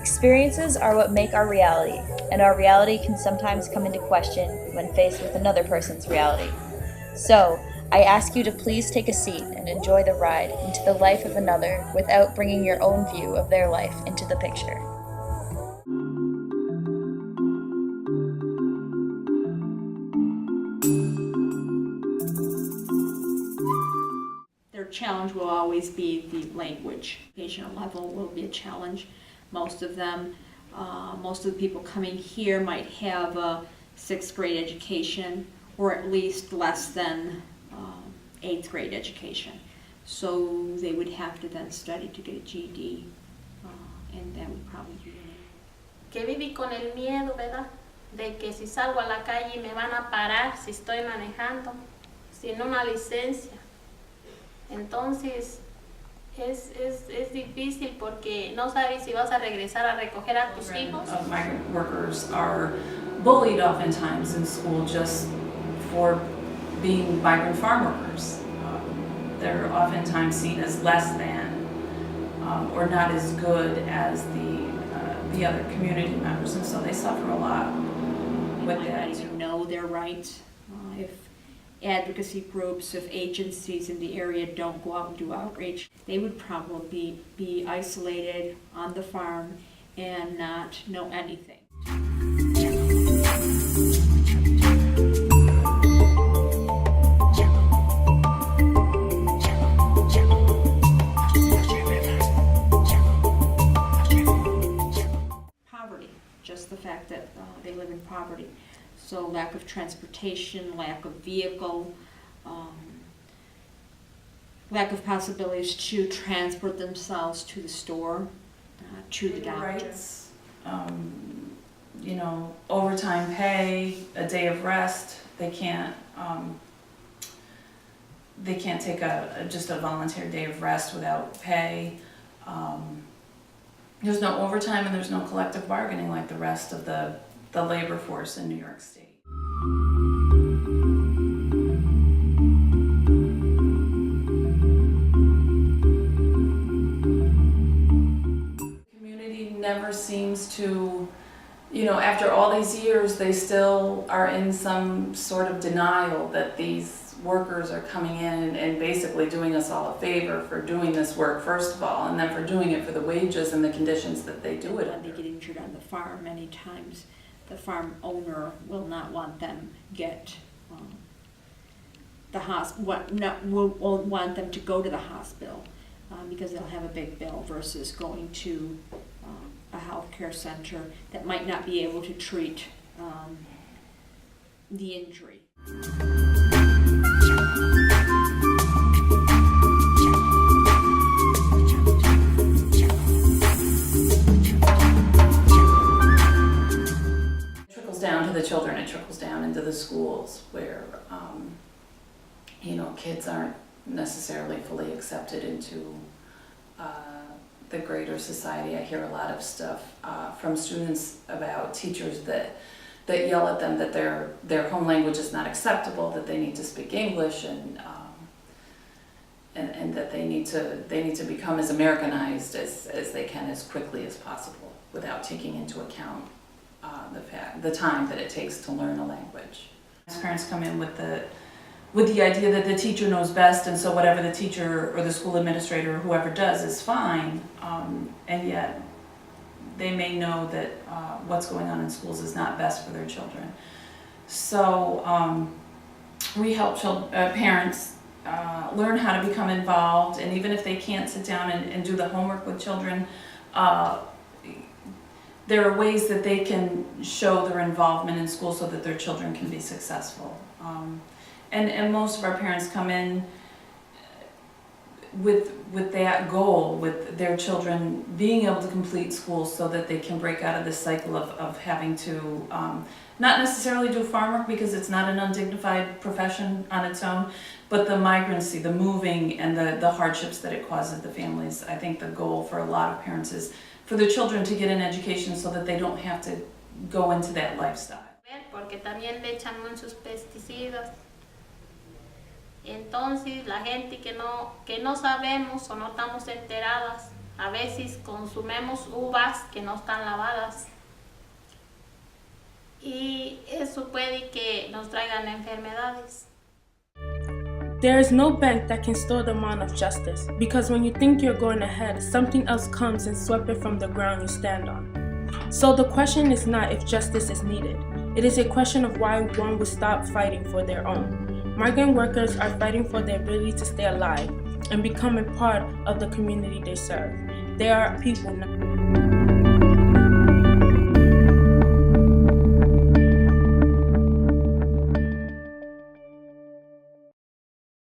Experiences are what make our reality, and our reality can sometimes come into question when faced with another person's reality. So, I ask you to please take a seat and enjoy the ride into the life of another without bringing your own view of their life into the picture. Their challenge will always be the language. Educational level will be a challenge. Most of the people coming here might have a 6th grade education or at least less than 8th grade education. So they would have to then study to get a GED, and that would probably be Que viví con el miedo, ¿verdad? De que si salgo a la calle me van a parar si estoy manejando, sin una licencia. Entonces es difícil porque no sabes si vas a regresar a recoger a tus hijos. Migrant workers are bullied oftentimes in school just for being migrant farm workers. They're oftentimes seen as less than or not as good as the other community members, and so they suffer a lot with might that. not even know their rights. If advocacy groups, if agencies in the area don't go out and do outreach, they would probably be isolated on the farm and not know anything. Poverty, just the fact that they live in poverty. So lack of transportation, lack of vehicle, lack of possibilities to transport themselves to the store, to the doctor. Rights, overtime pay, a day of rest. They can't take just a volunteer day of rest without pay. There's no overtime and there's no collective bargaining like the rest of the labor force in New York State. The community never seems to, after all these years, they still are in some sort of denial that these workers are coming in and basically doing us all a favor for doing this work, first of all, and then for doing it for the wages and the conditions that they do it When they under. get injured on the farm, many times the farm owner will not want them get won't want them to go to the hospital because they'll have a big bill versus going to a healthcare center that might not be able to treat the injury. Down to the children, it trickles down into the schools where kids aren't necessarily fully accepted into the greater society. I hear a lot of stuff from students about teachers that yell at them that their home language is not acceptable, that they need to speak English, and that they need to become as Americanized as they can as quickly as possible without taking into account the time that it takes to learn a language. Parents come in with the idea that the teacher knows best, and so whatever the teacher or the school administrator or whoever does is fine, and yet they may know that what's going on in schools is not best for their children. So we help parents learn how to become involved, and even if they can't sit down and do the homework with children, there are ways that they can show their involvement in school so that their children can be successful. And most of our parents come in with that goal, with their children being able to complete school so that they can break out of this cycle of having to not necessarily do farm work because it's not an undignified profession on its own, but the migrancy, the moving, and the hardships that it causes the families. I think the goal for a lot of parents is for their children to get an education so that they don't have to go into that lifestyle. Porque también le echan muchos pesticidas. Entonces la gente que no sabemos o no estamos enteradas A veces consumimos uvas que no están lavadas y eso puede que nos traigan enfermedades. There is no bank that can store the amount of justice, because when you think you're going ahead, something else comes and swept it from the ground you stand on. So the question is not if justice is needed. It is a question of why one would stop fighting for their own. Migrant workers are fighting for their ability to stay alive and become a part of the community they serve. They are people now.